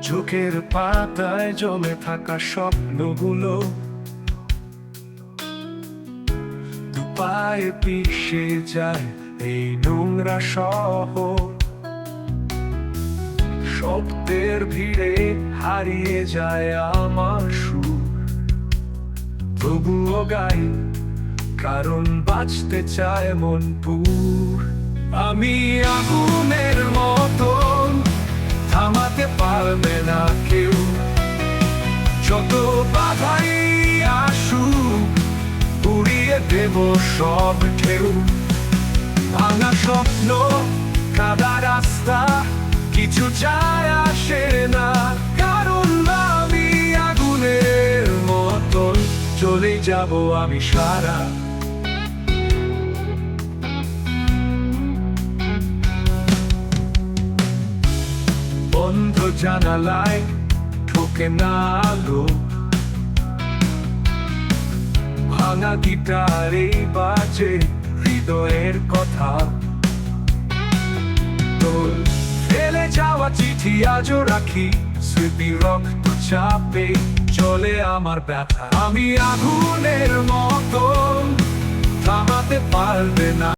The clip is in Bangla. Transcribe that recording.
চোখের পাতায় জমে থাকা স্বপ্নগুলো দুপায়ে পিষে যায় এই নোংরা শহর। শব্দের ভিড়ে হারিয়ে যায় আমার সুর, তবুও গাই কারণ বাঁচতে চায় মন পুর। আমি আগুনের মতন, থামাতে পারবে না কেউ, যত বাধাই আসুক উড়িয়ে দেব সব ঢেউ। ভাঙা স্বপ্ন, কাদা রাস্তা, কিছু যায় আসে না, কারণ আমি আগুনের মতন চলে যাব আমি সারা। বন্ধ জানালায় ঢোকে না আলো, ভাঙা গিটারে বাজে হৃদয়ের কথা। তোর ফেলে যাওয়া চিঠি আজও রাখি, স্মৃতি রক্ত চাপে চলে আমার ব্যথা। আমি আগুনের মতো, থামাতে পারবে না